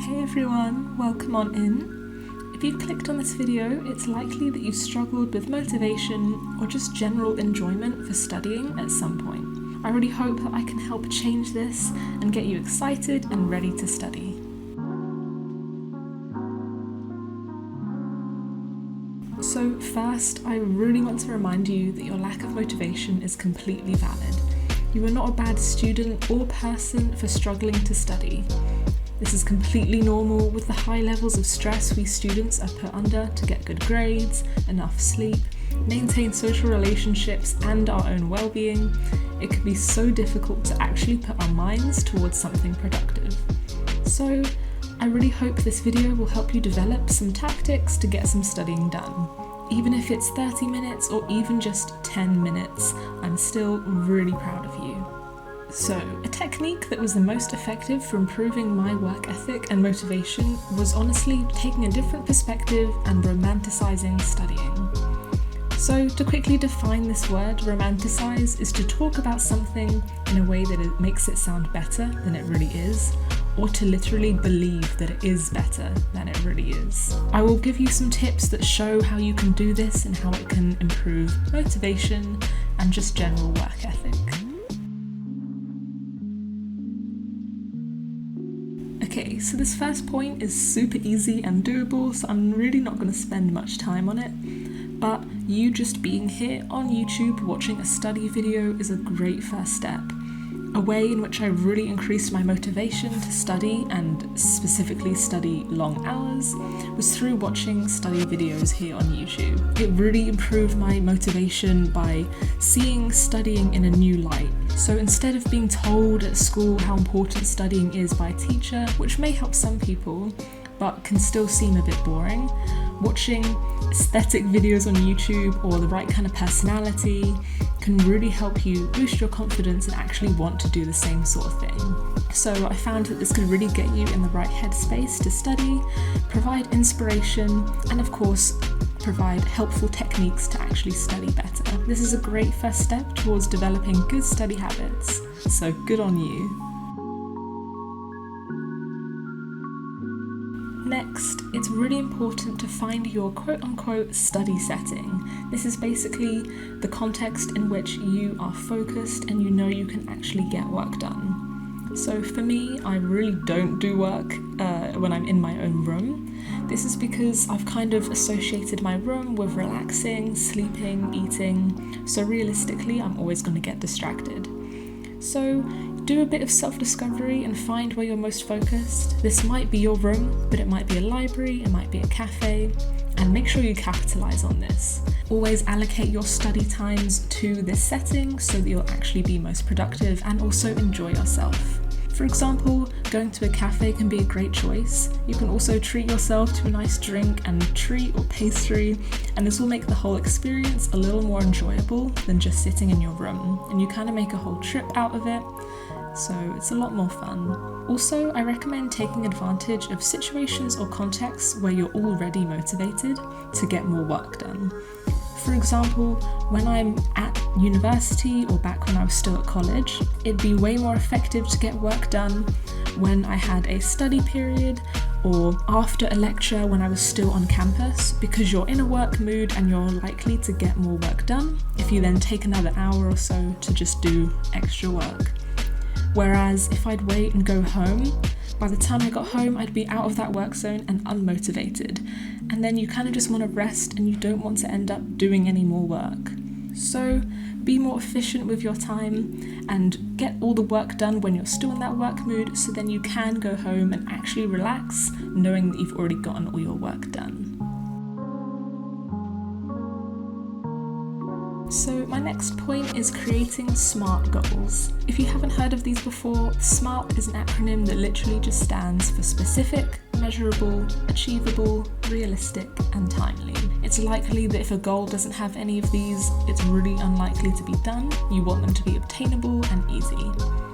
Hey everyone, welcome on in. If you've clicked on this video, it's likely that you've struggled with motivation or just general enjoyment for studying at some point. I really hope that I can help change this and get you excited and ready to study. So first, I really want to remind you that your lack of motivation is completely valid. You are not a bad student or person for struggling to study. This is completely normal with the high levels of stress we students are put under to get good grades, enough sleep, maintain social relationships and our own well-being. It can be so difficult to actually put our minds towards something productive. So I really hope this video will help you develop some tactics to get some studying done. Even if it's 30 minutes or even just 10 minutes, I'm still really proud of you. So, a technique that was the most effective for improving my work ethic and motivation was honestly taking a different perspective and romanticizing studying. So, to quickly define this word, romanticize is to talk about something in a way that it makes it sound better than it really is, or to literally believe that it is better than it really is. I will give you some tips that show how you can do this and how it can improve motivation and just general work ethic. Okay, so this first point is super easy and doable, so I'm really not going to spend much time on it. But you just being here on YouTube watching a study video is a great first step. A way in which I really increased my motivation to study, and specifically study long hours, was through watching study videos here on YouTube. It really improved my motivation by seeing studying in a new light. So instead of being told at school how important studying is by a teacher, which may help some people, but can still seem a bit boring, watching aesthetic videos on YouTube or the right kind of personality can really help you boost your confidence and actually want to do the same sort of thing. So I found that this could really get you in the right headspace to study, provide inspiration, and of course, provide helpful techniques to actually study better. This is a great first step towards developing good study habits, so good on you. Next, it's really important to find your quote-unquote study setting. This is basically the context in which you are focused and you know you can actually get work done. So for me, I really don't do work when I'm in my own room. This is because I've kind of associated my room with relaxing, sleeping, eating, so realistically I'm always going to get distracted. So do a bit of self-discovery and find where you're most focused. This might be your room, but it might be a library, it might be a cafe, and make sure you capitalize on this. Always allocate your study times to this setting so that you'll actually be most productive and also enjoy yourself. For example, going to a cafe can be a great choice. You can also treat yourself to a nice drink and treat or pastry, and this will make the whole experience a little more enjoyable than just sitting in your room, and you kind of make a whole trip out of it, so it's a lot more fun. Also, I recommend taking advantage of situations or contexts where you're already motivated to get more work done. For example, when I'm at university or back when I was still at college, it'd be way more effective to get work done when I had a study period or after a lecture when I was still on campus, because you're in a work mood and you're likely to get more work done if you then take another hour or so to just do extra work. Whereas if I'd wait and go home, by the time I got home, I'd be out of that work zone and unmotivated. And then you kind of just want to rest and you don't want to end up doing any more work. So be more efficient with your time and get all the work done when you're still in that work mood, so then you can go home and actually relax, knowing that you've already gotten all your work done. So my next point is creating SMART goals. If you haven't heard of these before, SMART is an acronym that literally just stands for specific, measurable, achievable, realistic, and timely. It's likely that if a goal doesn't have any of these, it's really unlikely to be done. You want them to be obtainable and easy.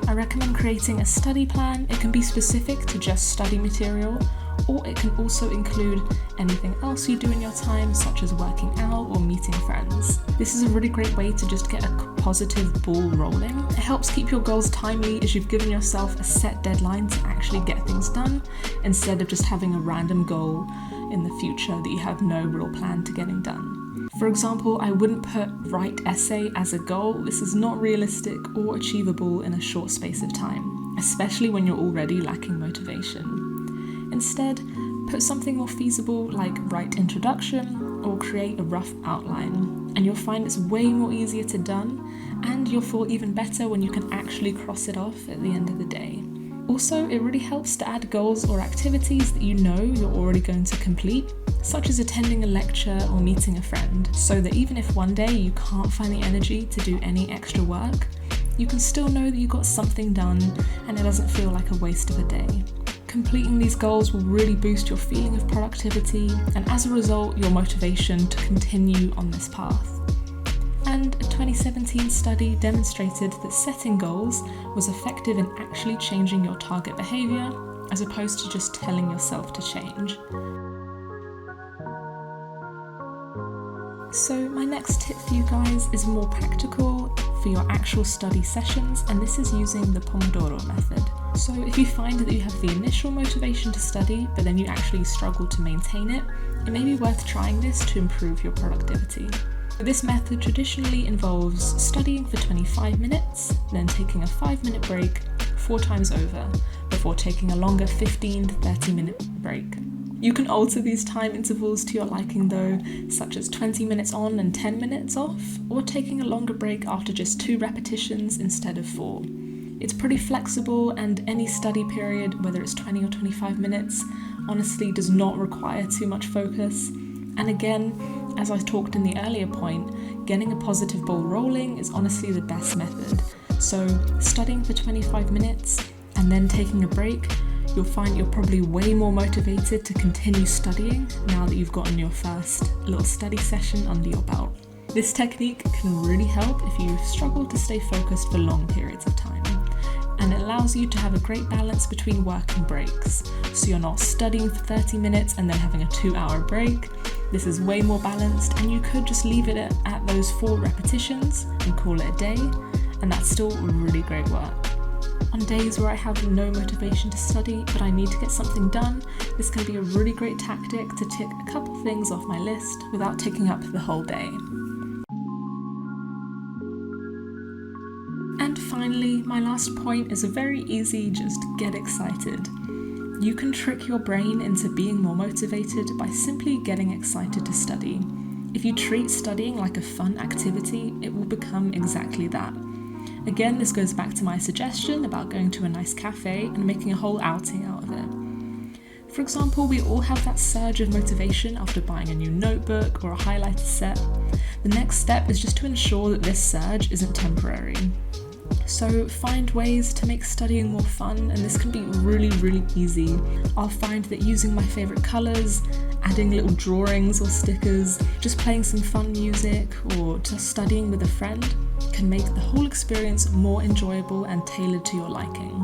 I recommend creating a study plan. It can be specific to just study material, or it can also include anything else you do in your time, such as working out or meeting friends. This is a really great way to just get a positive ball rolling. It helps keep your goals timely as you've given yourself a set deadline to actually get things done, instead of just having a random goal in the future that you have no real plan to getting done. For example, I wouldn't put write essay as a goal. This is not realistic or achievable in a short space of time, especially when you're already lacking motivation. Instead, put something more feasible like write introduction or create a rough outline, and you'll find it's way more easier to done, and you'll feel even better when you can actually cross it off at the end of the day. Also, it really helps to add goals or activities that you know you're already going to complete, such as attending a lecture or meeting a friend, so that even if one day you can't find the energy to do any extra work, you can still know that you got something done and it doesn't feel like a waste of a day. Completing these goals will really boost your feeling of productivity, and as a result, your motivation to continue on this path. And a 2017 study demonstrated that setting goals was effective in actually changing your target behaviour, as opposed to just telling yourself to change. So my next tip for you guys is more practical for your actual study sessions, and this is using the Pomodoro method. So if you find that you have the initial motivation to study, but then you actually struggle to maintain it, it may be worth trying this to improve your productivity. This method traditionally involves studying for 25 minutes, then taking a 5-minute break 4 times over, before taking a longer 15 to 30-minute break. You can alter these time intervals to your liking though, such as 20 minutes on and 10 minutes off, or taking a longer break after just 2 repetitions instead of 4. It's pretty flexible, and any study period, whether it's 20 or 25 minutes, honestly does not require too much focus. And again, as I talked in the earlier point, getting a positive ball rolling is honestly the best method. So studying for 25 minutes and then taking a break, you'll find you're probably way more motivated to continue studying now that you've gotten your first little study session under your belt. This technique can really help if you struggle to stay focused for long periods of time. And it allows you to have a great balance between work and breaks. So you're not studying for 30 minutes and then having a 2-hour break. This is way more balanced, and you could just leave it at those 4 repetitions and call it a day, and that's still really great work. On days where I have no motivation to study, but I need to get something done, this can be a really great tactic to tick a couple things off my list without taking up the whole day. And finally, my last point is a very easy just get excited. You can trick your brain into being more motivated by simply getting excited to study. If you treat studying like a fun activity, it will become exactly that. Again, this goes back to my suggestion about going to a nice cafe and making a whole outing out of it. For example, we all have that surge of motivation after buying a new notebook or a highlighter set. The next step is just to ensure that this surge isn't temporary. So find ways to make studying more fun, and this can be really easy. I'll find that using my favourite colours, adding little drawings or stickers, just playing some fun music, or just studying with a friend can make the whole experience more enjoyable and tailored to your liking.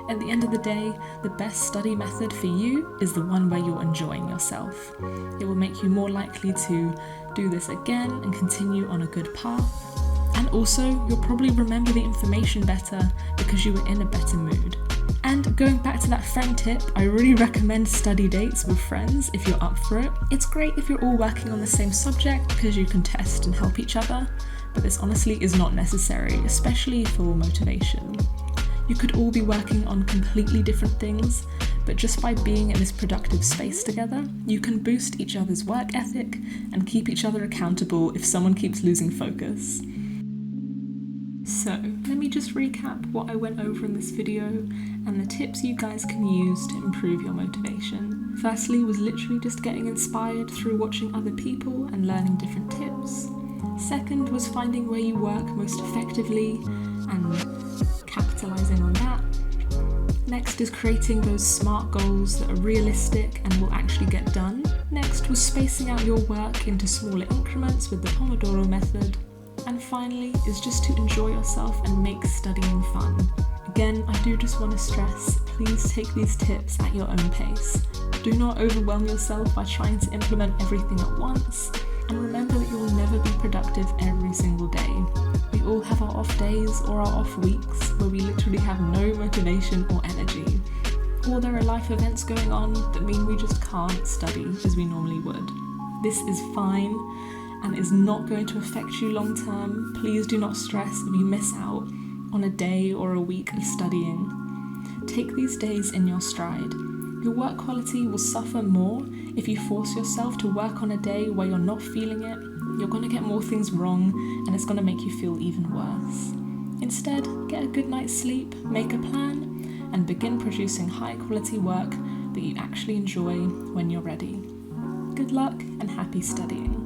At the end of the day, the best study method for you is the one where you're enjoying yourself. It will make you more likely to do this again and continue on a good path. And also, you'll probably remember the information better because you were in a better mood. And going back to that friend tip, I really recommend study dates with friends if you're up for it. It's great if you're all working on the same subject because you can test and help each other, but this honestly is not necessary, especially for motivation. You could all be working on completely different things, but just by being in this productive space together, you can boost each other's work ethic and keep each other accountable if someone keeps losing focus. So, let me just recap what I went over in this video and the tips you guys can use to improve your motivation. Firstly was literally just getting inspired through watching other people and learning different tips. Second was finding where you work most effectively and capitalising on that. Next is creating those SMART goals that are realistic and will actually get done. Next was spacing out your work into smaller increments with the Pomodoro method. And finally is just to enjoy yourself and make studying fun. Again, I do just want to stress, please take these tips at your own pace. Do not overwhelm yourself by trying to implement everything at once, and remember that you will never be productive every single day. We all have our off days or our off weeks where we literally have no motivation or energy. Or there are life events going on that mean we just can't study as we normally would. This is fine and is not going to affect you long term. Please do not stress if you miss out on a day or a week of studying. Take these days in your stride. Your work quality will suffer more if you force yourself to work on a day where you're not feeling it. You're going to get more things wrong and it's going to make you feel even worse. Instead, get a good night's sleep, make a plan, and begin producing high quality work that you actually enjoy when you're ready. Good luck and happy studying.